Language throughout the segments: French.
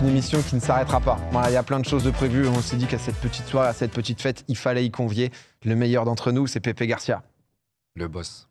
une émission qui ne s'arrêtera pas. Voilà, il y a plein de choses de prévues. On s'est dit qu'à cette petite soirée, à cette petite fête, il fallait y convier le meilleur d'entre nous, c'est Pepe Garcia. Le boss.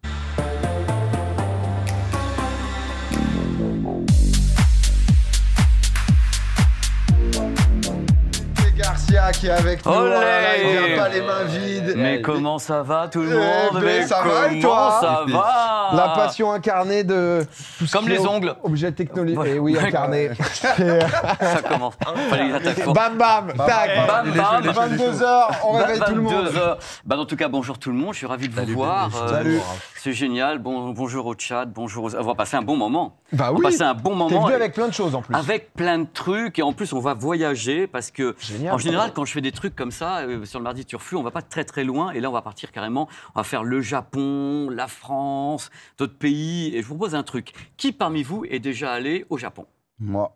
Garcia qui est avec nous. Olé, il vient pas les mains vides. Mais comment ça va tout le monde? Mais ça va et toi? Ça va? La passion incarnée de tout ce Comme qui est les ongles. Objet technologique. Et oui, incarné. Ça commence. Fallait les attaques fortes. Bam bam, tac. Bam bam. 22h, on réveille tout le monde. 22h. Bah, en tout cas, bonjour tout le monde. Je suis ravi de vous voir. Salut. C'est génial. Bonjour au chat. Bonjour aux... On va passer un bon moment. Bah oui. On va passer un bon moment. T'es venu avec plein de choses en plus. Avec plein de trucs. Et en plus, on va voyager parce que, Génial. en général, quand je fais des trucs comme ça, sur le mardi Turfu, on va pas très très loin. Et là, on va partir carrément. On va faire le Japon, la France, d'autres pays. Et je vous propose un truc. Qui parmi vous est déjà allé au Japon? Moi.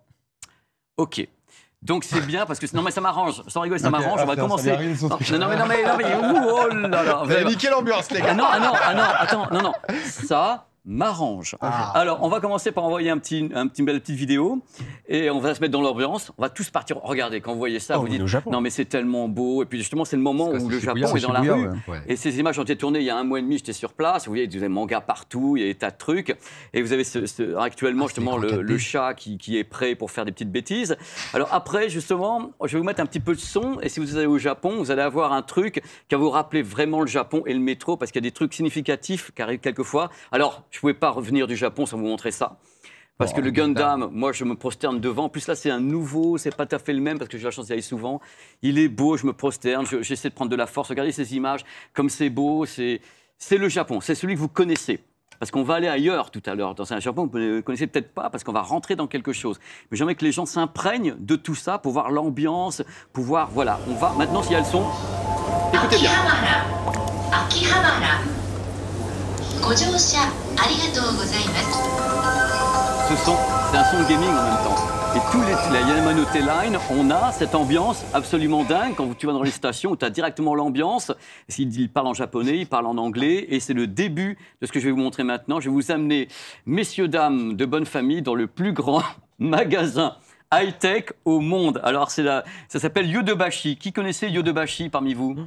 Ok. Donc c'est bien parce que non mais ça m'arrange, sans rigoler ça m'arrange, on va ça commencer. arrive, Non mais oh là là. Vous avez niqué l'ambiance les gars. Attends, non. Ça m'arrange. Alors, on va commencer par envoyer une petite vidéo et on va se mettre dans l'ambiance. On va tous partir. Regardez, quand vous voyez ça, vous dites non mais c'est tellement beau. Et puis justement, c'est le moment où le Japon est dans la rue. Ouais. Et ces images ont été tournées il y a 1 mois et demi. J'étais sur place. Vous voyez, vous avez manga partout, il y a des tas de trucs. Et vous avez actuellement justement le chat qui est prêt pour faire des petites bêtises. Alors après, justement, je vais vous mettre un petit peu de son. Et si vous allez au Japon, vous allez avoir un truc qui va vous rappeler vraiment le Japon et le métro parce qu'il y a des trucs significatifs qui arrivent quelquefois. Alors, je ne pouvais pas revenir du Japon sans vous montrer ça. Parce que le Gundam, moi, je me prosterne devant. En plus, là, c'est un nouveau, c'est pas tout à fait le même parce que j'ai la chance d'y aller souvent. Il est beau, je me prosterne, j'essaie de prendre de la force. Regardez ces images, comme c'est beau, c'est le Japon, c'est celui que vous connaissez. Parce qu'on va aller ailleurs tout à l'heure. Dans un Japon, vous ne connaissez peut-être pas parce qu'on va rentrer dans quelque chose. Mais j'aimerais que les gens s'imprègnent de tout ça pour voir l'ambiance, pour voir, voilà, on va, maintenant, s'il y a le son, écoutez bien. C'est un son de gaming en même temps. Et tous la Yamanote Line, on a cette ambiance absolument dingue. Quand tu vas dans les stations, où tu as directement l'ambiance. Il parle en japonais, il parle en anglais. Et c'est le début de ce que je vais vous montrer maintenant. Je vais vous amener, messieurs, dames de bonne famille, dans le plus grand magasin high-tech au monde. Alors, ça s'appelle Yodobashi. Qui connaissait Yodobashi parmi vous?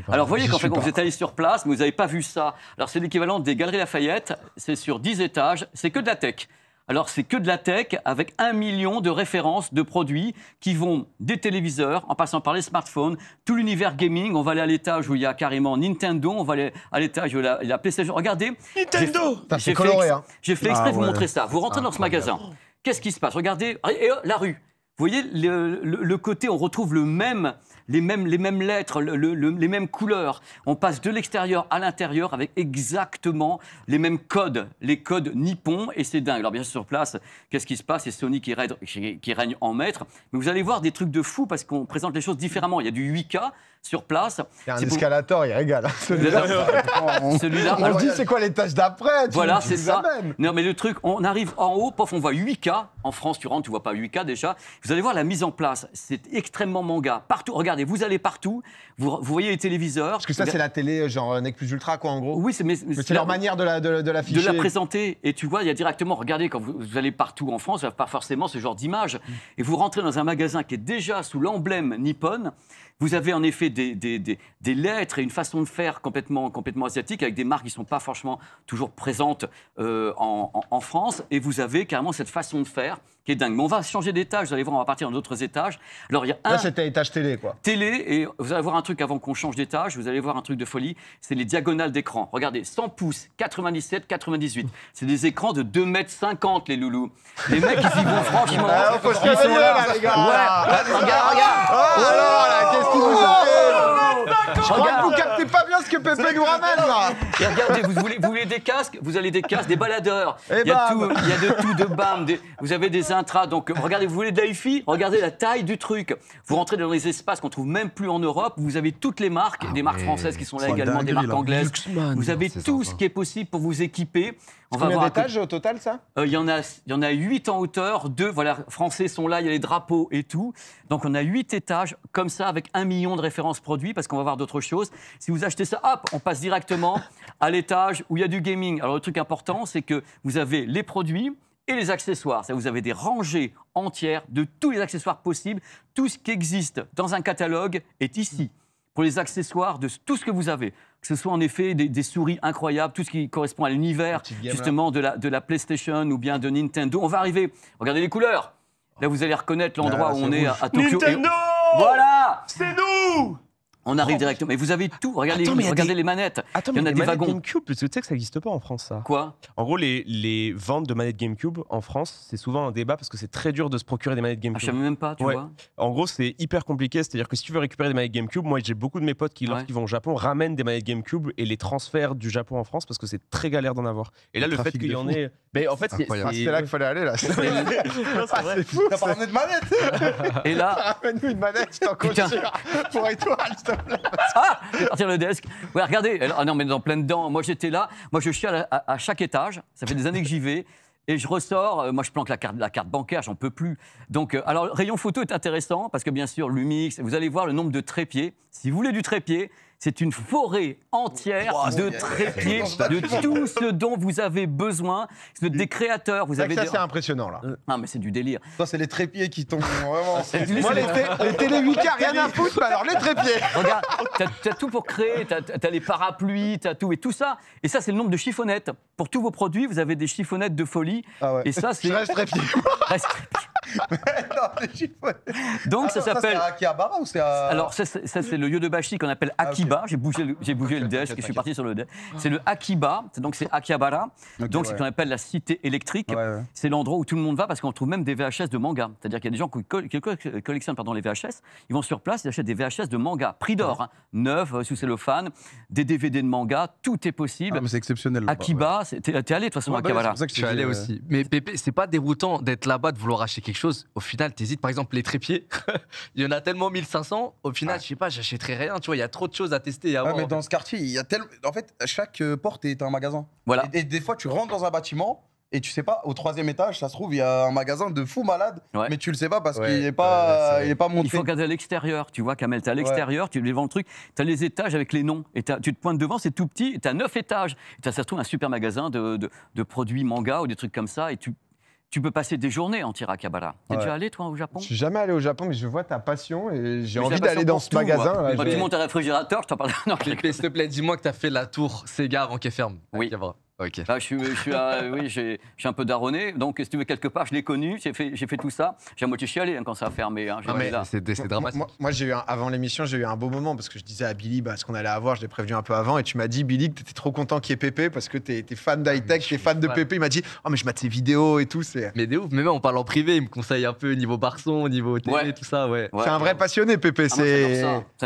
Alors, vous voyez qu'en fait, quand vous êtes allé sur place, mais vous n'avez pas vu ça. Alors, c'est l'équivalent des Galeries Lafayette. C'est sur 10 étages. C'est que de la tech. Alors, c'est que de la tech avec 1 million de références de produits qui vont des téléviseurs, en passant par les smartphones, tout l'univers gaming. On va aller à l'étage où il y a carrément Nintendo. On va aller à l'étage où il y a la PlayStation. Regardez. Nintendo. C'est coloré, hein. J'ai fait exprès de vous montrer ça. Vous rentrez dans ce magasin. Qu'est-ce qui se passe? Regardez. Et la rue. Vous voyez, le côté, on retrouve les mêmes lettres, les mêmes couleurs. On passe de l'extérieur à l'intérieur avec exactement les mêmes codes, les codes nippons, et c'est dingue. Alors bien sûr, sur place, qu'est-ce qui se passe? C'est Sony qui règne en maître. Mais vous allez voir des trucs de fou parce qu'on présente les choses différemment. Il y a du 8K sur place. Il y a un escalator, il régale. Celui-là. On dit, c'est quoi l'étage d'après? Voilà, c'est ça. Non, mais le truc, on arrive en haut, pof, on voit 8K. En France, tu rentres, tu vois pas 8K déjà. Vous allez voir la mise en place. C'est extrêmement manga. Partout, regardez, vous allez partout. Vous voyez les téléviseurs. Parce que ça, c'est la télé, genre Nec Plus Ultra, quoi, en gros. Oui, mais c'est leur manière de l'afficher. De la présenter. Et tu vois, il y a directement, regardez, quand vous allez partout en France, vous n'avez pas forcément ce genre d'image. Et vous rentrez dans un magasin qui est déjà sous l'emblème nippon. Vous avez en effet des lettres et une façon de faire complètement asiatique avec des marques qui ne sont pas franchement toujours présentes en France. Et vous avez carrément cette façon de faire qui est dingue. Mais on va changer d'étage, vous allez voir, on va partir dans d'autres étages. Alors, il y a Là, c'était étage télé, quoi. Télé, et vous allez voir un truc avant qu'on change d'étage, vous allez voir un truc de folie, c'est les diagonales d'écran. Regardez, 100 pouces, 97, 98. C'est des écrans de 2,50 m, les loulous. Les mecs, ils y vont franchement. Faut se réveiller, là, les gars. Ouais, regarde. Oh là, qu'est-ce qu'il vous arrive? Je crois que vous captez pas bien ce que Pépé nous ramène, là. Et regardez, vous voulez des casques? Vous allez des casques, des baladeurs. Il y a de tout, de bam. Vous avez des intras. Donc, regardez, vous voulez de l'hi-fi? Regardez la taille du truc. Vous rentrez dans les espaces qu'on trouve même plus en Europe. Vous avez toutes les marques, des marques françaises qui sont là également, des marques anglaises. Vous avez tout ce qui est possible pour vous équiper. Combien d'étages au total, ça? Il y en a 8 en hauteur, 2, voilà, français sont là, il y a les drapeaux et tout. Donc on a 8 étages comme ça avec 1 million de références produits parce qu'on va voir d'autres choses. Si vous achetez ça, hop, on passe directement à l'étage où il y a du gaming. Alors le truc important, c'est que vous avez les produits et les accessoires. Ça, vous avez des rangées entières de tous les accessoires possibles. Tout ce qui existe dans un catalogue est ici. Pour les accessoires de tout ce que vous avez. Que ce soit en effet des souris incroyables, tout ce qui correspond à l'univers justement de la PlayStation ou bien de Nintendo. On va arriver, regardez les couleurs. Là, vous allez reconnaître l'endroit où on est à Tokyo. Nintendo, voilà, c'est nous. on arrive directement. Mais vous avez tout. Regardez, regardez les manettes. Attends, il y en a des wagons. GameCube, parce que tu sais que ça n'existe pas en France, ça. Quoi? En gros, les ventes de manettes GameCube en France, c'est souvent un débat parce que c'est très dur de se procurer des manettes GameCube. Je ne savais même pas, tu vois. En gros, c'est hyper compliqué. C'est-à-dire que si tu veux récupérer des manettes GameCube, moi j'ai beaucoup de mes potes qui, lorsqu'ils vont au Japon, ramènent des manettes GameCube et les transfèrent du Japon en France parce que c'est très galère d'en avoir. Et là, le fait qu'il y en ait. Mais en fait, c'est là qu'il fallait aller, là. C'est fou. T'as pas ramené de manette. Et là. Ramène-nous une manette, je t'en conjure. Pour étoile, s'il te plaît. Ah, je vais partir le desk. Ouais, regardez. Ah non, mais dans plein dedans. Moi, j'étais là. Moi, je chiale à chaque étage. Ça fait des années que j'y vais. Et je ressors. Moi, je planque la carte bancaire. J'en peux plus. Donc, alors, rayon photo est intéressant parce que, bien sûr, Lumix, vous allez voir le nombre de trépieds. Si vous voulez du trépied, c'est une forêt entière de trépieds, de tout ce dont vous avez besoin. C'est des créateurs. Vous avez ça, c'est impressionnant, là. Ah, mais c'est du délire. Ça, c'est les trépieds qui tombent vraiment. Moi, les télé 8K, rien à foutre, mais alors les trépieds. Regarde, t'as tout pour créer, t'as les parapluies, t'as tout, et tout ça. Et ça, c'est le nombre de chiffonnettes. Pour tous vos produits, vous avez des chiffonnettes de folie. Ah ouais. Et ça, c'est... Je reste trépied. Non, les chiffonnettes. Donc, ça s'appelle... C'est à Akihabara ou c'est à... Alors, ça, c'est le Yodobashi qu'on appelle Akiba. J'ai bougé le desk et je suis parti sur le desk. C'est le Akiba, donc c'est Akihabara. Donc, c'est ce qu'on appelle la cité électrique. C'est l'endroit où tout le monde va parce qu'on trouve même des VHS de manga. C'est-à-dire qu'il y a des gens qui collectionnent les VHS. Ils vont sur place, ils achètent des VHS de manga. Prix d'or, hein, neuf, sous cellophane, des DVD de manga, tout est possible. Ah, mais c'est exceptionnel. Akiba, t'es allé de toute façon à Akihabara. Je suis allé aussi. Mais Pépé, c'est pas déroutant d'être là-bas, de vouloir acheter quelque chose. Au final, t'hésites. Par exemple, les trépieds, il y en a tellement 1500. Au final, je sais pas, j'achèterai rien. Tu vois, il y a trop de choses à tester et à voir. Mais dans ce quartier, il y a tellement. En fait, chaque porte est un magasin. Voilà. Et des fois, tu rentres dans un bâtiment. Et tu sais pas, au 3e étage, ça se trouve, il y a un magasin de fou malade, mais tu le sais pas parce qu'il n'est pas, monté. Il faut regarder à l'extérieur, tu vois, Kamel, t'es à l'extérieur, tu vends le truc, t'as les étages avec les noms, et tu te pointes devant, c'est tout petit, et t'as 9 étages. Et ça se trouve un super magasin de produits manga ou des trucs comme ça, et tu peux passer des journées en Akihabara. T'es déjà allé, toi, au Japon? Je suis jamais allé au Japon, mais je vois ta passion et j'ai envie d'aller dans ce magasin. Quand tu montes un réfrigérateur, je t'en parle. Non, Pépé, s'il te plaît, dis-moi que t'as fait la tour Sega avant qu'elle ferme. Oui. Ok. Là, je suis un peu daronné, donc si tu veux quelque part, je l'ai connu, j'ai fait tout ça. J'ai à moitié chialé quand ça a fermé. Hein, c'est dramatique. Moi, avant l'émission, j'ai eu un beau moment parce que je disais à Billy ce qu'on allait avoir, je l'ai prévenu un peu avant, et tu m'as dit, Billy, que tu étais trop content qu'il y ait Pépé parce que tu es fan d'high-tech, tu es fan de Pépé. Il m'a dit, oh, mais je mate ses vidéos et tout. Mais de ouf, mais même on parle en privé, il me conseille un peu niveau Barson, niveau télé, tout ça. Ouais. C'est un vrai passionné, Pépé. Ça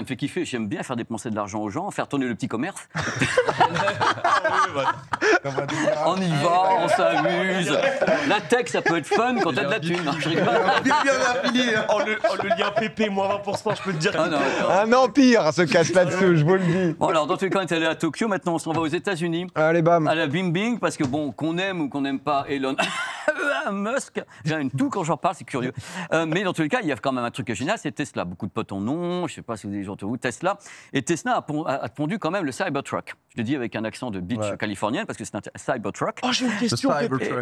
me fait kiffer, j'aime bien faire dépenser de l'argent aux gens, faire tourner le petit commerce. On y va, on s'amuse. La tech, ça peut être fun quand t'as de la thune. Je rigole. Le lien Pépé, moins 20%, je peux te dire. Un empire se cache là-dessus, je vous le dis. Bon, alors, dans tous les cas, on est allé à Tokyo, maintenant on s'en va aux États-Unis. Allez, bam. À la Bing Bing, parce que bon, qu'on aime ou qu'on n'aime pas Elon Musk, j'ai une toux quand j'en parle, c'est curieux. Mais dans tous les cas, il y a quand même un truc génial, c'est Tesla. Beaucoup de potes en ont, je sais pas si vous avez déjà entendu Tesla. Et Tesla a pondu quand même le Cybertruck. Je le dis avec un accent de bitch californienne, parce que c'est un Cybertruck. Oh, j'ai une question.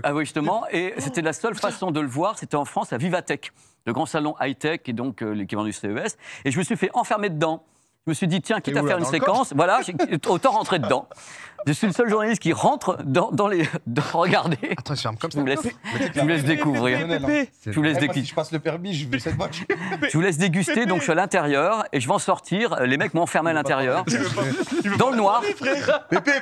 Ah oui, justement. Et c'était la seule façon de le voir, c'était en France, à Vivatech, le grand salon high-tech, et donc l'équivalent du CES. Et je me suis fait enfermer dedans. Je me suis dit, tiens, quitte à faire une séquence, voilà, autant rentrer dedans. Je suis le seul journaliste qui rentre dans les... Regardez. Attends, je ferme comme ça. Je vous laisse découvrir. Je vous laisse déguster. Si je passe le permis, je veux cette voiture. Je vous laisse déguster, donc je suis à l'intérieur et je vais en sortir. Les mecs m'ont enfermé à l'intérieur, dans le noir. Pépé,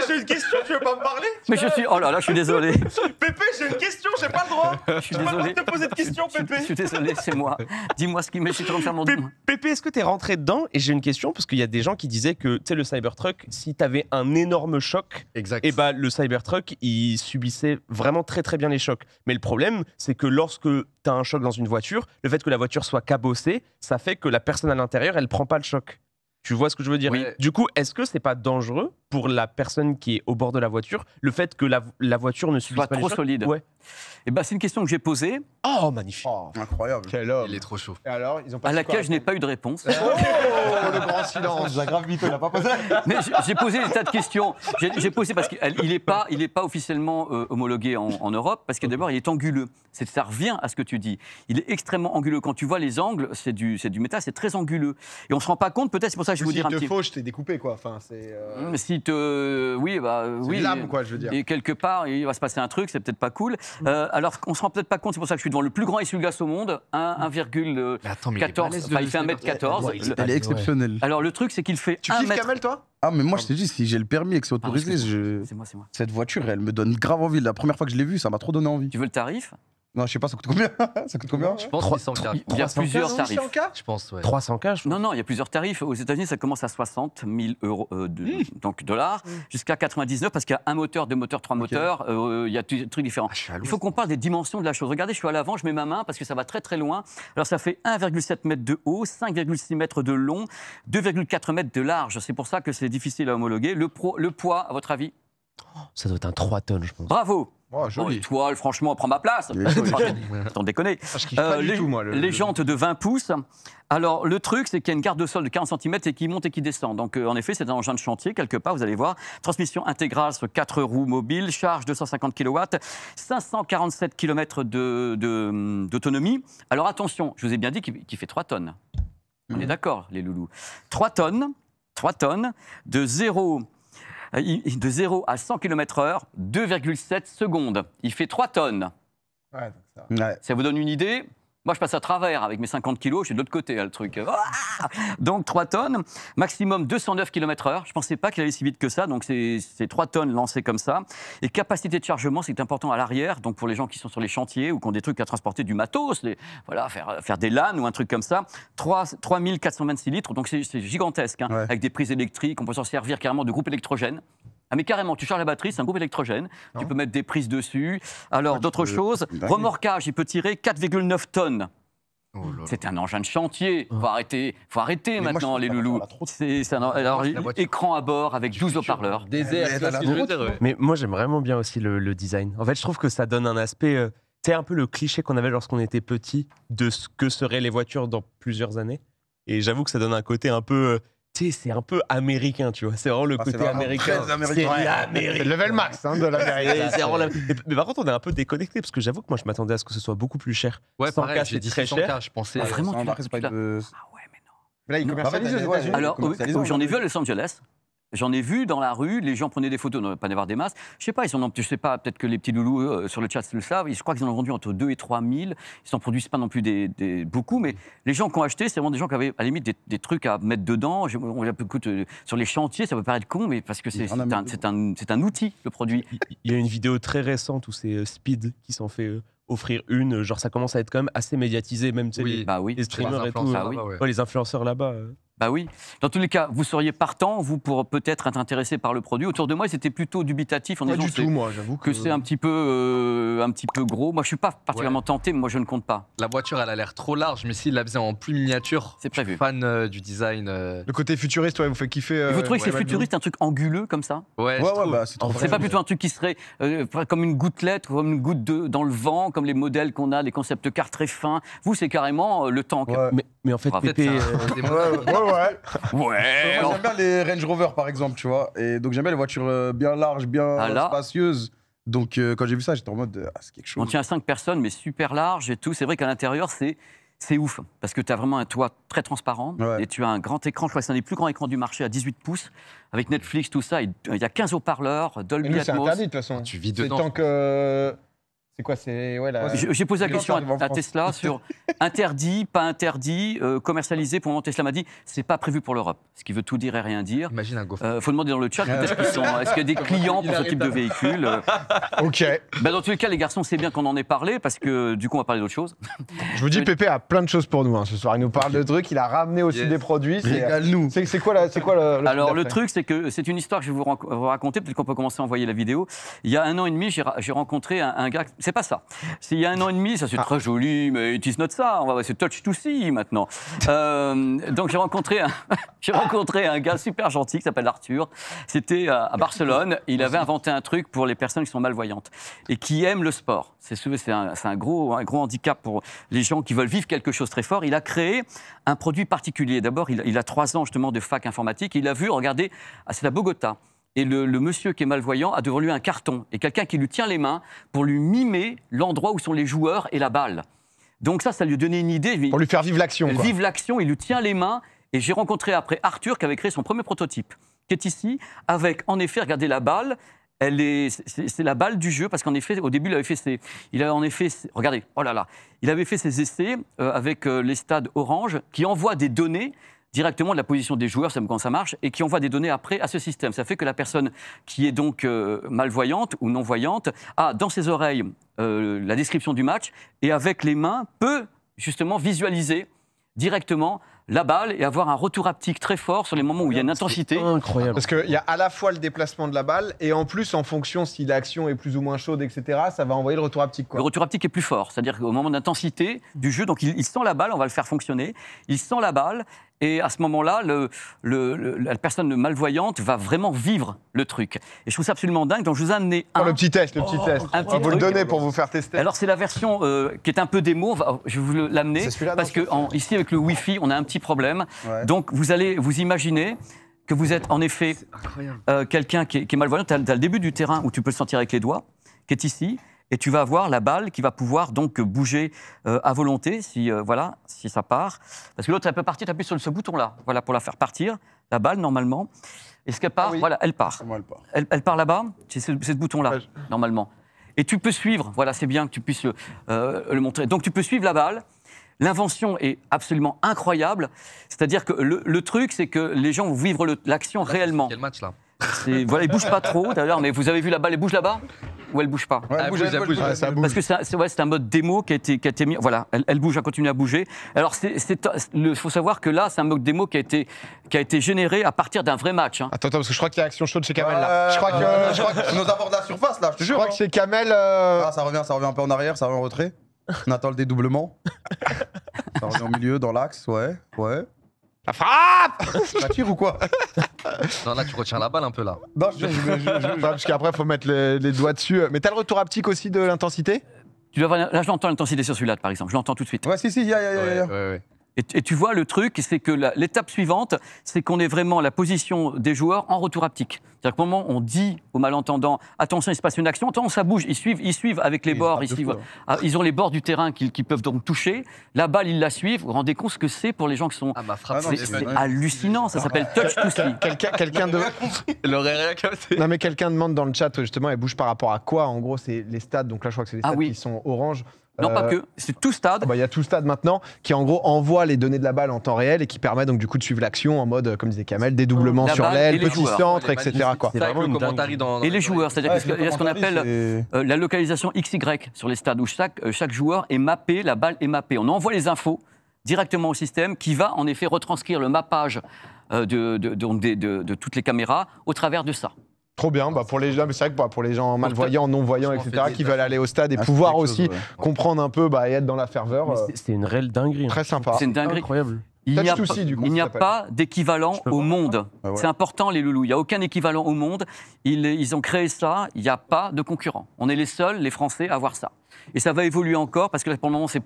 j'ai une question, tu veux pas me parler? Mais je suis... Oh là là, je suis désolé. Pépé, j'ai une question, j'ai pas le droit. Je suis désolé. Te poser de questions, Pépé. Je suis désolé, c'est moi. Dis-moi ce qui me... Je suis en train de faire mon... Pépé, est-ce que t'es rentré dedans? Et j'ai une question, parce qu'il y a des gens qui disaient que, tu sais, le Cybertruck, si t'avais un énorme choc, et bah, le Cybertruck, il subissait vraiment très très bien les chocs. Mais le problème, c'est que lorsque t'as un choc dans une voiture, le fait que la voiture soit cabossée, ça fait que la personne à l'intérieur, elle prend pas le choc. Tu vois ce que je veux dire? Oui. Du coup, est-ce que c'est pas dangereux pour la personne qui est au bord de la voiture, le fait que la voiture ne subisse Soit pas les trop chocs? solide. Ouais. Eh ben, c'est une question que j'ai posée, Oh, magnifique. Oh, Incroyable. quel homme. Il est trop chaud. Et alors, ils ont pas à su laquelle quoi je n'ai pas eu de réponse. répondre. Oh, le grand silence. La grave mytho, il a pas posé. Mais j'ai posé des tas de questions. J'ai posé parce qu'il n'est pas officiellement homologué en Europe, parce que d'abord, il est anguleux. Ça revient à ce que tu dis. Il est extrêmement anguleux. Quand tu vois les angles, c'est du métal, c'est très anguleux. Et on ne se rend pas compte, peut-être, c'est pour ça que je vais vous dire un petit... Si te fauche, t'es découpé, quoi. Enfin, c'est... Si te... Oui, bah... C'est oui. une lame, quoi, je veux dire. Et quelque part, il va se passer un truc, c'est peut-être pas cool. Alors, on se rend peut-être pas compte, c'est pour ça que je suis devant le plus grand essuie-glace au monde, 1,14. Mais attends, mais il est balèze, Enfin, il le fait 1m14. Ouais, il est Elle est exceptionnelle. Alors, le truc, c'est qu'il fait Tu 1 kiffes mètre... Kamel, toi? Ah, mais moi, je t'ai dit, si j'ai le permis et que c'est Pardon, autorisé, excuse-moi. C'est moi. cette voiture, elle me donne grave envie. La première fois que je l'ai vue, ça m'a trop donné envie. Tu veux le tarif? Non, je sais pas, ça coûte combien? Ça coûte combien? Je pense 600K. Il y a 300K, plusieurs tarifs. 600K? Je pense, ouais. 300K, je Non, il y a plusieurs tarifs. Aux États-Unis, ça commence à 60 000 euros, donc dollars, jusqu'à 99 parce qu'il y a un moteur, deux moteurs, trois moteurs. Il y a des trucs différents. Ah, je suis à Il faut qu'on parle des dimensions de la chose. Regardez, je suis à l'avant, je mets ma main parce que ça va très très loin. Alors ça fait 1,7 mètre de haut, 5,6 mètres de long, 2,4 mètres de large. C'est pour ça que c'est difficile à homologuer. Le poids, à votre avis? Ça doit être un 3 tonnes, je pense. Bravo. Oh, Bon, joli. étoile, franchement, prends ma place. T'en déconner. Ah, je kiffe pas du tout, moi. Les jantes de 20 pouces. Alors, le truc, c'est qu'il y a une garde de sol de 40 cm et qui monte et qui descend. Donc, en effet, c'est un engin de chantier, quelque part, vous allez voir. Transmission intégrale sur 4 roues mobiles, charge 250 kW, 547 km d'autonomie. Alors, attention, je vous ai bien dit qu'il fait 3 tonnes. On est d'accord, les loulous. 3 tonnes de 0 à 100 km/h, 2,7 secondes. Il fait 3 tonnes. Ouais, donc ça. Ouais. Ça vous donne une idée? Moi, je passe à travers avec mes 50 kilos, je suis de l'autre côté, le truc. Ah, donc 3 tonnes, maximum 209 km/h. Je ne pensais pas qu'il allait si vite que ça, donc c'est 3 tonnes lancées comme ça. Et capacité de chargement, c'est important à l'arrière, donc pour les gens qui sont sur les chantiers ou qui ont des trucs à transporter du matos, voilà, faire des LAN ou un truc comme ça. 3426 litres, donc c'est gigantesque, hein, Ouais. avec des prises électriques, on peut s'en servir carrément de groupe électrogène. Ah mais carrément, tu charges la batterie, c'est un groupe électrogène, tu peux mettre des prises dessus. Alors d'autres choses, remorquage, il peut tirer 4,9 tonnes. Oh là là. C'est un engin de chantier, faut arrêter Mais moi, maintenant je les trouve loulous. ça va trop. Alors, La voiture. écran à bord avec 12 haut-parleurs. Désert, Mais tu vois ce que je veux dire, ouais. Mais moi, j'aime vraiment bien aussi le design. En fait, je trouve que ça donne un aspect... tu sais, un peu le cliché qu'on avait lorsqu'on était petit de ce que seraient les voitures dans plusieurs années. Et j'avoue que ça donne un côté un peu... tu sais, c'est un peu américain, tu vois. C'est vraiment le Ah, c'est côté vraiment américain. très américain. C'est Ouais. l'Amérique. C'est le level max hein, de l'Amérique. C'est vraiment mais par contre, on est un peu déconnecté parce que j'avoue que moi, je m'attendais à ce que ce soit beaucoup plus cher. Ouais, 100K, pareil, j'ai c'est dit très 600K, cher. je pensais. Ah, vraiment, Ça embarque, c'est pas tu l'as- de- Ah ouais, mais non. Mais là, il commercialise aux ouais, États-Unis. Alors, commercialisé, j'en ai on vu a à Los Angeles. J'en ai vu dans la rue, les gens prenaient des photos, non pas d'avoir des masses. Je sais pas, je sais pas, peut-être que les petits loulous sur le chat le savent. Je crois qu'ils en ont vendu entre 2 et 3 000. Ils n'en produisent pas non plus beaucoup, mais les gens qui ont acheté, c'est vraiment des gens qui avaient à la limite des trucs à mettre dedans. Écoute, sur les chantiers, ça peut paraître con, mais parce que c'est un outil, le produit. Il y a une vidéo très récente où c'est Speed qui s'en fait offrir une. Genre, ça commence à être quand même assez médiatisé, même tu sais, Oui. Bah oui. les streamers et tout. Ah oui. Ouais, les influenceurs là-bas. Bah oui. Dans tous les cas, vous seriez partant, vous, pour peut-être être intéressé par le produit. Autour de moi, c'était plutôt dubitatif en Pas disant du tout, moi, j'avoue que c'est un petit peu gros. Moi, je suis pas particulièrement tenté, mais moi, je ne compte pas. La voiture, elle a l'air trop large, mais s'il la faisait en plus miniature, C'est prévu. je suis fan du design. Le côté futuriste, ouais, vous fait kiffer. Et vous trouvez que c'est ouais, futuriste, un truc anguleux comme ça? Ouais, je Ouais, trouve. bah, c'est trop C'est pas plutôt un truc qui serait comme une gouttelette, comme une goutte dans le vent, comme les modèles qu'on a, les concept cars très fins. Vous, c'est carrément le tank. Ouais. Mais en fait, En fait, Pépé, c'est des Ouais, modèles. ouais. Ouais. Moi, j'aime bien les Range Rover, par exemple, tu vois. Et donc, j'aime bien les voitures bien larges, bien Ah, là. spacieuses. Donc, quand j'ai vu ça, j'étais en mode, c'est quelque On chose. tient à 5 personnes, mais super large et tout. C'est vrai qu'à l'intérieur, c'est ouf. Parce que tu as vraiment un toit très transparent. Ouais. Et tu as un grand écran. Je crois que c'est un des plus grands écrans du marché à 18 pouces. Avec Netflix, tout ça. Il y a 15 haut-parleurs, Mais Dolby nous, c'est Atmos. interdit de toute façon. Tu vis C'est dedans. tant que. C'est quoi? C'est. Ouais, la. J'ai posé la Quand question t'arrives en à France. Tesla sur interdit, pas interdit, commercialisé. Pour le moment, Tesla m'a dit c'est pas prévu pour l'Europe. Ce qui veut tout dire et rien dire. Imagine un gaufre. Faut demander dans le chat peut-être est-ce qu'il y a des clients pour ce type de véhicule. Ok. Ben, dans tous les cas, les garçons, c'est bien qu'on en ait parlé parce que du coup, on va parler d'autre chose. Je vous dis, Pépé a plein de choses pour nous hein, ce soir. Il nous parle de trucs. Il a ramené aussi Yes. des produits. Régale-nous. C'est quoi le Alors, le d'après truc, c'est que c'est une histoire que je vais vous raconter. Peut-être qu'on peut commencer à envoyer la vidéo. Il y a 1 an et demi, j'ai rencontré un gars. c'est pas ça. Il y a 1 an et demi, ça c'est très joli, mais it is not ça. C'est touch to see maintenant. Donc j'ai rencontré un gars super gentil qui s'appelle Arthur. C'était à Barcelone. Il avait inventé un truc pour les personnes qui sont malvoyantes et qui aiment le sport. C'est un gros handicap pour les gens qui veulent vivre quelque chose de très fort. Il a créé un produit particulier. D'abord, il a 3 ans justement de fac informatique. Il a vu, regardez, c'est à Bogota. Et le monsieur qui est malvoyant a devant lui un carton et quelqu'un qui lui tient les mains pour lui mimer l'endroit où sont les joueurs et la balle. Donc ça lui a donné une idée. Pour lui faire vivre l'action. Vivre l'action, il lui tient les mains. Et j'ai rencontré après Arthur qui avait créé son premier prototype, qui est ici, avec en effet, regardez la balle. C'est la balle du jeu, parce qu'en effet, au début, regardez, oh là là, il avait fait ses essais avec les stades Orange, qui envoient des données directement de la position des joueurs, c'est comment ça marche, et qui envoie des données après à ce système. Ça fait que la personne qui est donc malvoyante ou non-voyante a dans ses oreilles la description du match, et avec les mains peut justement visualiser directement la balle et avoir un retour haptique très fort sur les moments où il y a une intensité. Incroyable. Parce qu'il y a à la fois le déplacement de la balle et en plus, en fonction si l'action est plus ou moins chaude, etc., ça va envoyer le retour haptique. Le retour haptique est plus fort, c'est-à-dire qu'au moment d'intensité du jeu, donc il sent la balle, on va le faire fonctionner, il sent la balle et à ce moment-là, la personne malvoyante va vraiment vivre le truc. Et je trouve ça absolument dingue, donc je vous ai amené le petit test. Un petit vous le donnez pour vous faire tester. Alors c'est la version qui est un peu démo, je vais vous l'amener, parce que ici avec le Wi-Fi, on a un petit problème. Ouais. Donc vous allez vous imaginer que vous êtes en effet quelqu'un qui est malvoyant. Tu as le début du terrain où tu peux le sentir avec les doigts, qui est ici, et tu vas avoir la balle qui va pouvoir donc bouger à volonté si ça part. Parce que l'autre, elle peut partir, tu appuies sur ce bouton-là, voilà, pour la faire partir, la balle normalement. Et ce qu'elle part, voilà, elle part. Elle part là-bas, c'est ce bouton-là, normalement. Et tu peux suivre, voilà, c'est bien que tu puisses le montrer. Donc tu peux suivre la balle. L'invention est absolument incroyable. C'est-à-dire que le truc, c'est que les gens vont vivre l'action réellement. Quel match là? Voilà, il bouge pas trop d'ailleurs, mais vous avez vu la balle, elle bouge là-bas ou elle bouge pas? Ouais, elle bouge. Parce que c'est un mode démo qui a été mis. Voilà, elle bouge, elle continue à bouger. Alors il faut savoir que là, c'est un mode démo qui a été généré à partir d'un vrai match. Hein. Attends, parce que je crois qu'il y a action chaude chez Kamel là. Je crois que nous aborde la surface là. Je crois que chez Kamel. Ça revient un peu en arrière, ça revient en retrait. On attend le dédoublement. Ça revient au milieu, dans l'axe, ouais. La frappe. Ça tire ou quoi? Non, là, tu retiens la balle un peu, là. Non, parce qu'après, il faut mettre les doigts dessus. Mais t'as le retour haptique aussi de l'intensité? Là, je l'entends l'intensité sur celui-là, par exemple. Je l'entends tout de suite. Ouais, si, il y a. Et tu vois, le truc, c'est que l'étape suivante, c'est qu'on est vraiment la position des joueurs en retour haptique. C'est-à-dire qu'au moment où on dit aux malentendants, attention, il se passe une action, attention, ça bouge, ils suivent avec les bords, ils ont les bords du terrain qu'ils peuvent donc toucher. La balle, ils la suivent. Vous vous rendez compte ce que c'est pour les gens qui sont... c'est hallucinant, ça s'appelle touch to see. Quelqu'un demande dans le chat, justement, elle bouge par rapport à quoi? En gros, c'est les stades, donc là, je crois que c'est les stades qui sont orange. Non, pas que. C'est tout stade. Il y a tout stade maintenant qui, en gros, envoie les données de la balle en temps réel et qui permet donc du coup de suivre l'action en mode, comme disait Kamel, dédoublement sur l'aile, petit centre, etc. C'est vraiment une dinguerie et les joueurs, c'est-à-dire qu'il y a ce qu'on appelle la localisation XY sur les stades où chaque joueur est mappé, la balle est mappée. On envoie les infos directement au système qui va en effet retranscrire le mappage de toutes les caméras au travers de ça. Trop bien, pour les gens, mais c'est vrai que pour les gens malvoyants, non-voyants, etc., qui veulent aller au stade et pouvoir aussi comprendre un peu et être dans la ferveur. C'est une réelle dinguerie. Très sympa. C'est une dinguerie. Incroyable. Il n'y a pas d'équivalent au monde. C'est important, les loulous. Il n'y a aucun équivalent au monde. Ils ont créé ça. Il n'y a pas de concurrent. On est les seuls, les Français, à avoir ça. Et ça va évoluer encore parce que là, pour le moment, c'est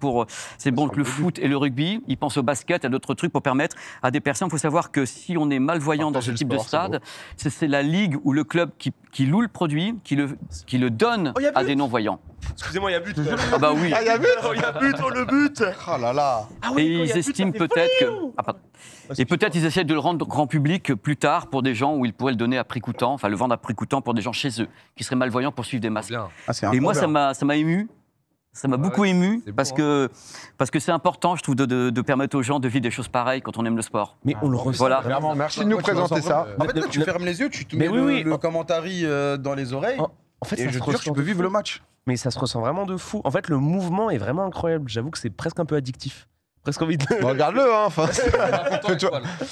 bon que le foot et le rugby. Ils pensent au basket, à d'autres trucs pour permettre à des personnes. Il faut savoir que si on est malvoyant dans ce type de stade, c'est la ligue ou le club qui loue le produit, qui le donne à des non-voyants. Excusez-moi, il y a but. Ah bah oui. Il y a but. Il y a but, le but. Oh là là. Et ils estiment peut-être que... Et peut-être ils essaient de le rendre grand public plus tard pour des gens où ils pourraient le donner à prix coûtant, enfin le vendre à prix coûtant pour des gens chez eux, qui seraient malvoyants pour suivre des masques. Et moi, ça m'a ému. Ça m'a beaucoup ému parce que c'est important, je trouve, de permettre aux gens de vivre des choses pareilles quand on aime le sport. Mais on le ressent. Voilà. Vraiment, merci de nous présenter ça. En fait, là, tu fermes les yeux, tu te mets le commentary dans les oreilles. En fait, et je te jure, tu peux vivre le match. Mais ça se ressent vraiment de fou. En fait, le mouvement est vraiment incroyable. J'avoue que c'est presque un peu addictif. Presque envie de. Bon, regarde-le, hein. Enfin,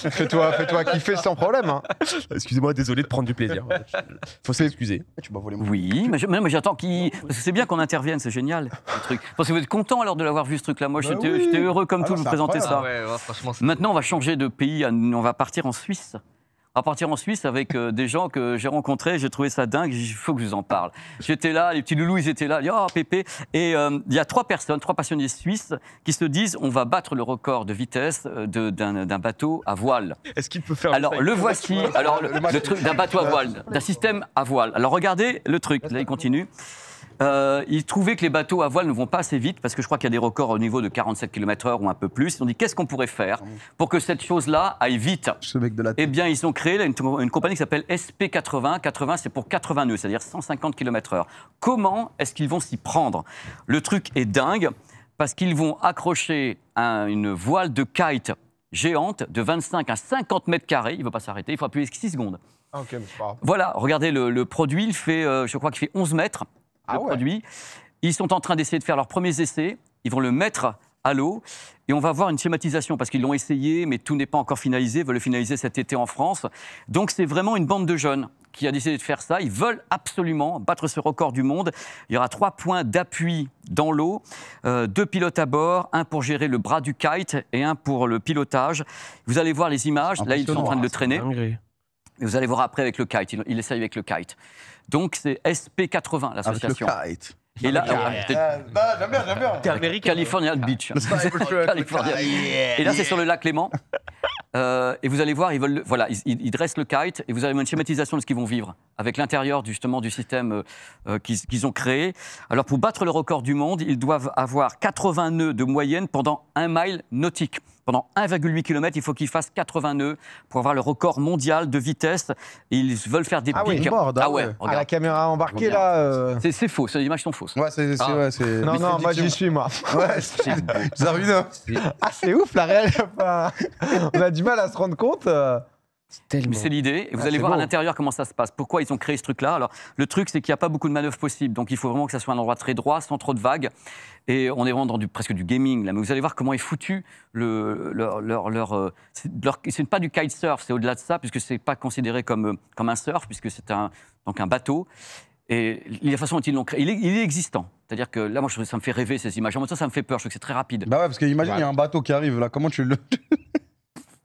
fais-toi kiffer sans problème. Hein. Excusez-moi, désolé de prendre du plaisir. Faut s'excuser. Tu m'as volé mon. Oui, mais j'attends qu'il. Parce que c'est bien qu'on intervienne, c'est génial, le truc. Parce que vous êtes content alors de l'avoir vu, ce truc-là. Moi, j'étais heureux comme tout de vous présenter ça. Ah ouais, franchement, Maintenant, on va changer de pays. On va partir en Suisse. On va partir en Suisse avec des gens que j'ai rencontrés. J'ai trouvé ça dingue. Il faut que je vous en parle. J'étais là, les petits loulous, ils étaient là. Oh, Pépé. Et il y a 3 personnes, 3 passionnés suisses qui se disent on va battre le record de vitesse d'un bateau à voile. Est-ce qu'il peut faire Alors, le voici. Alors, le truc d'un bateau à voile, d'un système à voile. Alors, regardez le truc. Là, il continue. Ils trouvaient que les bateaux à voile ne vont pas assez vite, parce que je crois qu'il y a des records au niveau de 47 km/h ou un peu plus. Ils ont dit, qu'est-ce qu'on pourrait faire pour que cette chose-là aille vite? Eh bien, ils ont créé une compagnie qui s'appelle SP80. 80, c'est pour 80 nœuds, c'est-à-dire 150 km/h. Comment est-ce qu'ils vont s'y prendre? Le truc est dingue, parce qu'ils vont accrocher une voile de kite géante de 25 à 50 mètres carrés. Il ne va pas s'arrêter, il faut appuyer 6 secondes. Ok, mais c'est pas grave. Voilà, regardez, le produit, il fait, je crois qu'il fait 11 mètres. Produit. Ils sont en train d'essayer de faire leurs premiers essais. Ils vont le mettre à l'eau et on va voir une schématisation parce qu'ils l'ont essayé, mais tout n'est pas encore finalisé. Ils veulent le finaliser cet été en France. Donc c'est vraiment une bande de jeunes qui a décidé de faire ça. Ils veulent absolument battre ce record du monde. Il y aura 3 points d'appui dans l'eau, 2 pilotes à bord, un pour gérer le bras du kite et un pour le pilotage. Vous allez voir les images. Là, ils sont en train de le traîner. Et vous allez voir après avec le kite. Il essaye avec le kite. Donc, c'est SP80, l'association. Avec le kite. Et là, j'aime bien. California Beach. California. Et là, c'est sur le lac Léman. Et vous allez voir, ils dressent le kite et vous avez une schématisation de ce qu'ils vont vivre avec l'intérieur justement du système qu'ils ont créé. Alors, pour battre le record du monde, ils doivent avoir 80 nœuds de moyenne pendant 1 mile nautique. Pendant 1,8 km, il faut qu'ils fassent 80 nœuds pour avoir le record mondial de vitesse. Et ils veulent faire des pics. La caméra embarquée, là. C'est faux, ces images sont fausses. Ouais, c'est. Non, moi j'y suis, moi. Ouais, c'est ouf, la réelle. On a du mal à se rendre compte. Mais c'est l'idée. Et vous allez voir à l'intérieur comment ça se passe. Pourquoi ils ont créé ce truc-là? Alors, le truc, c'est qu'il n'y a pas beaucoup de manœuvres possibles. Donc, il faut vraiment que ça soit un endroit très droit, sans trop de vagues. Et on est vraiment dans presque du gaming, là. Mais vous allez voir comment est foutu c'est pas du kitesurf, c'est au-delà de ça, puisque c'est pas considéré comme un surf, puisque c'est un bateau. Et la façon dont ils l'ont créé, il est existant. C'est-à-dire que là, moi, ça me fait rêver, ces images. En même temps, ça me fait peur. Je trouve que c'est très rapide. Bah ouais, parce qu'imagine, il y a un bateau qui arrive, là. Comment tu le...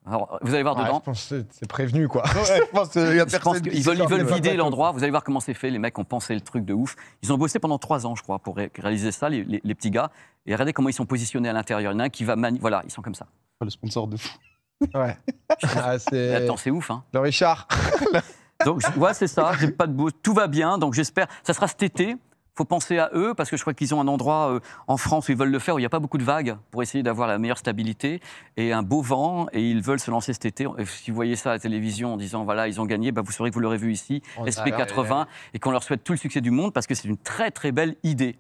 Alors, vous allez voir dedans. Je pense que c'est prévenu, quoi. Ouais, je pense qu'il y a personne. Ils veulent vider l'endroit. Vous allez voir comment c'est fait. Les mecs ont pensé le truc de ouf. Ils ont bossé pendant 3 ans, je crois, pour réaliser ça, les petits gars. Et regardez comment ils sont positionnés à l'intérieur. Il y en a un qui va Voilà, ils sont comme ça. Le sponsor de fou. Ouais. Attends, c'est ouf, hein. Le Richard. Donc, c'est ça. J'ai pas de tout va bien. Donc, j'espère. Ça sera cet été. Il faut penser à eux, parce que je crois qu'ils ont un endroit en France où ils veulent le faire, où il n'y a pas beaucoup de vagues, pour essayer d'avoir la meilleure stabilité, et un beau vent, et ils veulent se lancer cet été. Et si vous voyez ça à la télévision en disant, voilà, ils ont gagné, vous saurez que vous l'aurez vu ici, SP80, et qu'on leur souhaite tout le succès du monde, parce que c'est une très très belle idée.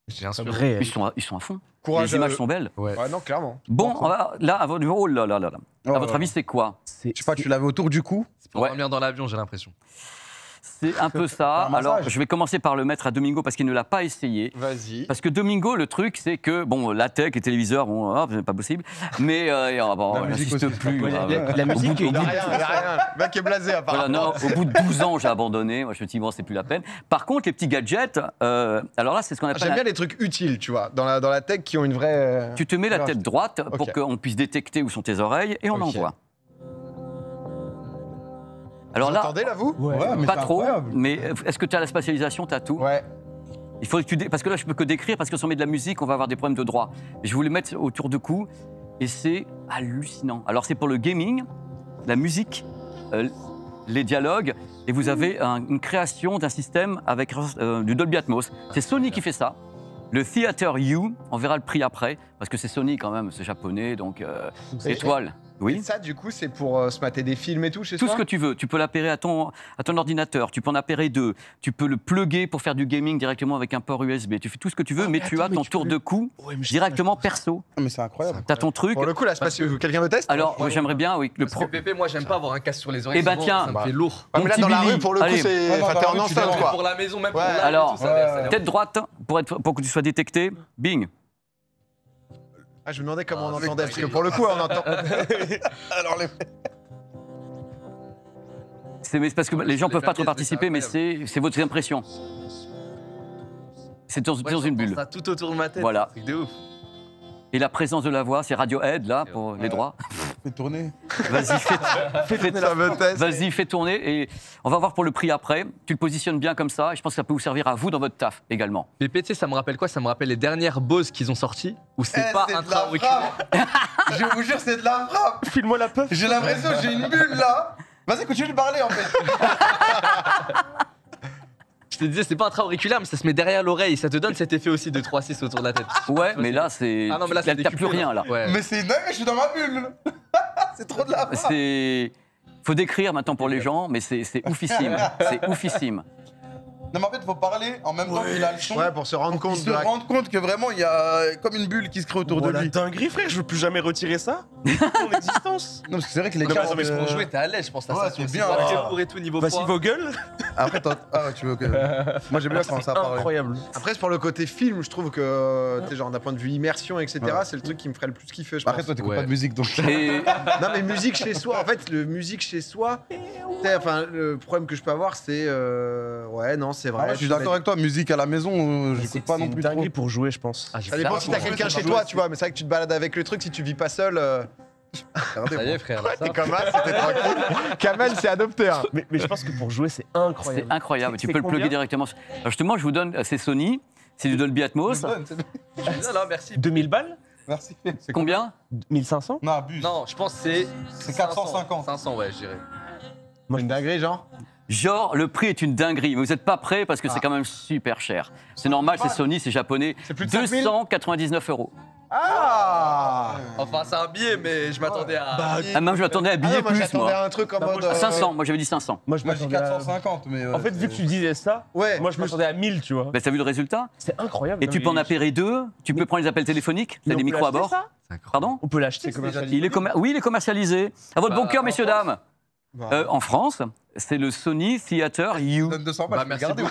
Bien sûr. Ils sont à fond. Courage. Les images sont belles. Ouais, non, clairement. Bon, là, à votre avis, c'est quoi? Je sais pas, tu l'avais autour du cou? C'est pour dormir dans l'avion, j'ai l'impression. C'est un peu ça. Alors, je vais commencer par le mettre à Domingo parce qu'il ne l'a pas essayé. Vas-y. Parce que Domingo, le truc, c'est que, bon, la tech, les téléviseurs, c'est pas possible. Mais, on n'insiste plus. La musique, il n'y a rien. Le mec est blasé, apparemment. Voilà, au bout de 12 ans, j'ai abandonné. Moi, je me suis dit, bon, c'est plus la peine. Par contre, les petits gadgets, alors là, c'est ce qu'on appelle. J'aime bien les trucs utiles, tu vois, dans la tech qui ont une vraie. Tu te mets la tête droite pour qu'on puisse détecter où sont tes oreilles et on envoie. Alors là, entendez là, vous? Ouais, pas trop, mais est-ce que tu as la spatialisation, tu as tout? Ouais. Il faut que parce que là, je peux que décrire, parce que si on met de la musique, on va avoir des problèmes de droit. Et je voulais mettre autour de cou, et c'est hallucinant. Alors, c'est pour le gaming, la musique, les dialogues, et vous avez une création d'un système avec du Dolby Atmos. C'est Sony qui fait ça. Le Theater U, on verra le prix après, parce que c'est Sony quand même, c'est japonais, donc étoile. Oui. Et ça, du coup, c'est pour se mater des films et tout chez Tout soi? ce que tu veux. Tu peux l'appairer à ton ordinateur. Tu peux en appairer 2. Tu peux le plugger pour faire du gaming directement avec un port USB. Tu fais tout ce que tu veux, mais tu as ton tour de cou directement perso. Mais c'est incroyable. Tu as ton truc. Pour le coup, la spatialisation, quelqu'un le teste? Alors, j'aimerais bien, oui. Parce que Pépé, moi, j'aime pas avoir un casque sur les oreilles. Eh ben tiens, ça me fait lourd. Mais là, dans la rue, pour le coup, Allez. c'est. Enfin, t'es en enceinte, quoi. Pour la maison, même pour la Alors, tête droite, pour que tu sois détecté. Bing. Ah, je me demandais comment on entendait, parce que pour le coup, on entend. Alors, C'est parce que les gens peuvent pas trop participer, mais c'est votre impression. C'est dans une bulle. Ça tout autour de ma tête. Voilà. C'est de ouf. Et la présence de la voix, c'est Radiohead, là, pour les droits. Fais tourner. Vas-y, fais tourner. Et on va voir pour le prix après. Tu le positionnes bien comme ça. Et je pense que ça peut vous servir à vous dans votre taf également. Pépé, tu sais, ça me rappelle quoi? Ça me rappelle les dernières Bose qu'ils ont sorties, où c'est pas un train Je vous jure, c'est de la frappe. File-moi la puff. J'ai l'impression que j'ai une bulle là. Vas-y, continue de parler en fait. Je te disais, c'est pas un train auriculaire, mais ça se met derrière l'oreille. Ça te donne cet effet aussi de 3-6 autour de la tête. Ouais, mais là, c'est. Ah non, mais là, t'as plus rien, là. Ouais. Mais c'est dingue, je suis dans ma bulle. C'est trop de la frappe. Faut décrire maintenant pour les gens, mais c'est oufissime. C'est oufissime. Non, mais en fait, il faut parler en même temps qu'il a le son. Ouais, pour se rendre compte. Se rendre compte que vraiment, il y a comme une bulle qui se crée autour de lui. Dinguerie, frère, je veux plus jamais retirer ça. Mon existence. Non, parce que c'est vrai que les Non, gars. mais pour jouer, t'es à l'aise, je pense. Ouais, c'est bien. Pour et tout niveau Vas-y, poids. vos gueules. Après, ah, tu veux que. Moi, j'aime bien quand ça parle. Incroyable. Après, c'est pour le côté film, je trouve que, tu sais, genre d'un point de vue immersion, etc., c'est le truc qui me ferait le plus kiffer, je pense. Après, toi, t'écoutes pas de musique donc. Et Non, mais musique chez soi, en fait, le musique chez soi, tu sais, enfin, le problème que je peux avoir, c'est. Ouais, non, c'est vrai. Je suis d'accord avec toi, musique à la maison, j'écoute pas non plus trop. Dinguerie pour jouer, je pense. Ça dépend si t'as quelqu'un chez toi, tu vois, mais c'est vrai que tu te balades avec le truc, si tu vis pas seul. Ça y est, frère. là, ça. T'es comme ça, c'était tranquille. Kamel, c'est adopté. Hein. Mais je pense que pour jouer, c'est incroyable. c'est incroyable. Tu C'est peux le plugger combien directement. Alors justement, je vous donne, c'est Sony, c'est du Dolby Atmos. Non, merci. 2000 balles Merci. C'est combien? 1500 Non, abuse. Non, je pense que c'est. C'est 450. 500, ouais, je dirais. Moi, une dinguerie, genre. Genre, le prix est une dinguerie, mais vous n'êtes pas prêts parce que c'est quand même super cher. C'est normal, c'est Sony, c'est japonais. C'est plus de 5000 299 €. Ah Enfin, c'est un billet, mais je m'attendais à. Ah, même je m'attendais à billet moi, plus, j'attendais moi. à un truc en mode. 500, moi j'avais dit 500. Moi, je Moi, j'ai m'attendais à... 450, mais. En fait, vu que tu disais ça, Ouais. moi, je m'attendais à 1000, tu vois. Ben, t'as vu le résultat? C'est incroyable. Et tu peux en apairer deux, tu peux prendre les appels téléphoniques, t'as des micros à bord. Pardon? On peut l'acheter commercialisé. Oui, il est commercialisé. À votre bon cœur, messieurs, dames. En France, c'est le Sony Theater U. Donne 200 balles, Merci regardez.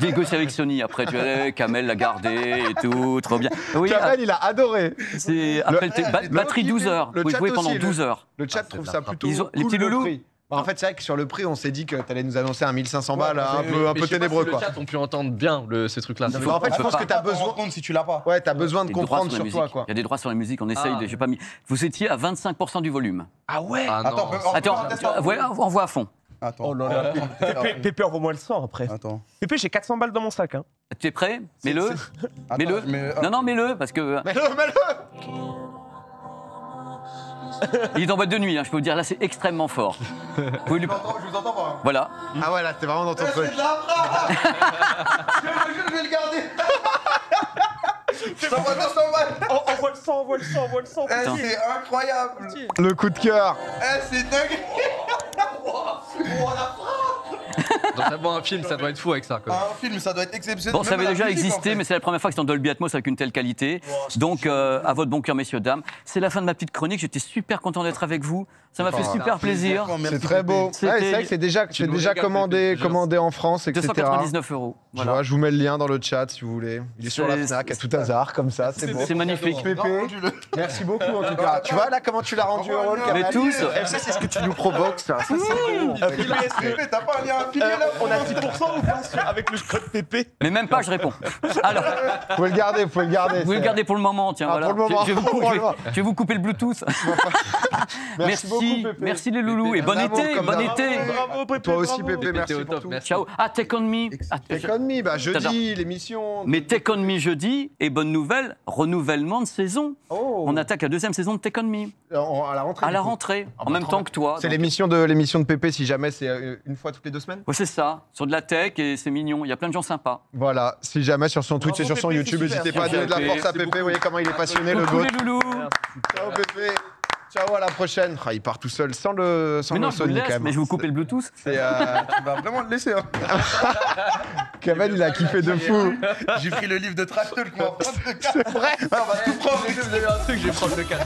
Négocier avec Sony après, tu vois, Kamel l'a gardé et tout, trop bien. Oui, Kamel, il a adoré. c'est batterie 12 heures. Le Vous pouvez chat jouer pendant aussi, 12 heures. Le chat trouve ça plutôt. Ils ont- les cool, petits le loulous. prix. En fait, c'est vrai que sur le prix, on s'est dit que t'allais nous annoncer un 1500 balles, un Mais peu je sais pas ténébreux, si quoi. Le chat ont pu entendre bien ces trucs-là. Mais en fait, je pense que t'as besoin. compte si tu l'as pas. Ouais, t'as besoin de Des droits comprendre sur la sur toi, musique. quoi. Il y a des droits sur la musique, on essaye. Ah. J'ai pas mis. Vous étiez à 25% du volume. Ah ouais Ah non. Attends, Attends, voilà, on voit à fond. Attends. Oh là là. Pépé, envoie-moi le sang après. Attends. Pépé, j'ai 400 balles dans mon sac. Hein. Tu es prêt? Mets-le. Attends, Mets-le. je mets- Non, mets-le, parce que. Mais le Il est en boîte de nuit, hein, je peux vous dire, là c'est extrêmement fort. Vous pouvez lui- Je vous entends pas. Voilà. Ah ouais, là, t'es vraiment dans ton truc. C'est de la frappe. Je vais le garder. Ça va 200 balles. Envoie le sang, envoie le sang, envoie le sang. Eh, c'est incroyable. Le coup de cœur. Eh, c'est dingue. Donc, d'abord, un film, ça doit être fou avec ça. Quoi. Un film, ça doit être exceptionnel. Bon, ça Même avait la déjà musique, en existé, fait. mais c'est la première fois que c'est en Dolby Atmos avec une telle qualité. Donc, à votre bon cœur, messieurs, dames. C'est la fin de ma petite chronique. J'étais super content d'être avec vous. Ça m'a fait super plaisir. C'est très beau. Ouais, c'est vrai que c'est déjà nous régales, commandé, Pépé, je commandé en France, etc. 299 €. Tu Voilà. vois, je vous mets le lien dans le chat si vous voulez. Il est sur la C'est- Fnac à tout hasard, comme ça, c'est beau. C'est magnifique. Pépé, merci beaucoup en tout cas. Tu vois là comment tu l'as rendu heureux, le Mais Kamel. tous. Ça, c'est ce que tu nous provoques, ça. Ça, c'est beau. Pépé, t'as pas un lien affilié là On a 10% ou pas avec le code Pépé? Mais même pas, je réponds. Alors, Vous pouvez le garder, vous pouvez le garder. vous pouvez le garder pour le moment, tiens. Ah, voilà. pour le moment. Je vais vous Pour le moment. je vais vous couper le Bluetooth. Merci beaucoup, Pépé. Merci les loulous et bon Un amour été, comme bon d'hab. été. Bravo, Pépé. Toi aussi, bravo. Pépé, merci au pour top, tout. merci. Ciao. Ah, Take On Me. Ah, Economy, bah jeudi, T'adores. l'émission. Mais Take On Me jeudi, et bonne nouvelle, renouvellement de saison. Oh. On attaque la deuxième saison de Take On Me. À la rentrée. À la du coup. rentrée, en bah, même trop temps bien. que toi. C'est Donc, l'émission de Pépé, si jamais c'est une fois toutes les 2 semaines. ouais, c'est ça, sur de la tech et c'est mignon. Il y a plein de gens sympas. Voilà, si jamais sur son Twitch et sur son Pépé, YouTube, c'est super. n'hésitez pas à donner de la force à Pépé. Vous voyez comment il est passionné, le Coucou goat. les loulous. Ciao Pépé. Ciao, à la prochaine. Ah, il part tout seul, sans Mais le non, je vous le Sony laisse, quand même. mais je vais vous couper le Bluetooth. C'est, Tu vas vraiment le laisser. Hein. Kamel, il a kiffé de fou. J'ai pris le livre de Tractel qu'on va prendre le cas. C'est vrai. On va tout prendre. Vous avez un truc, je vais prendre le cas.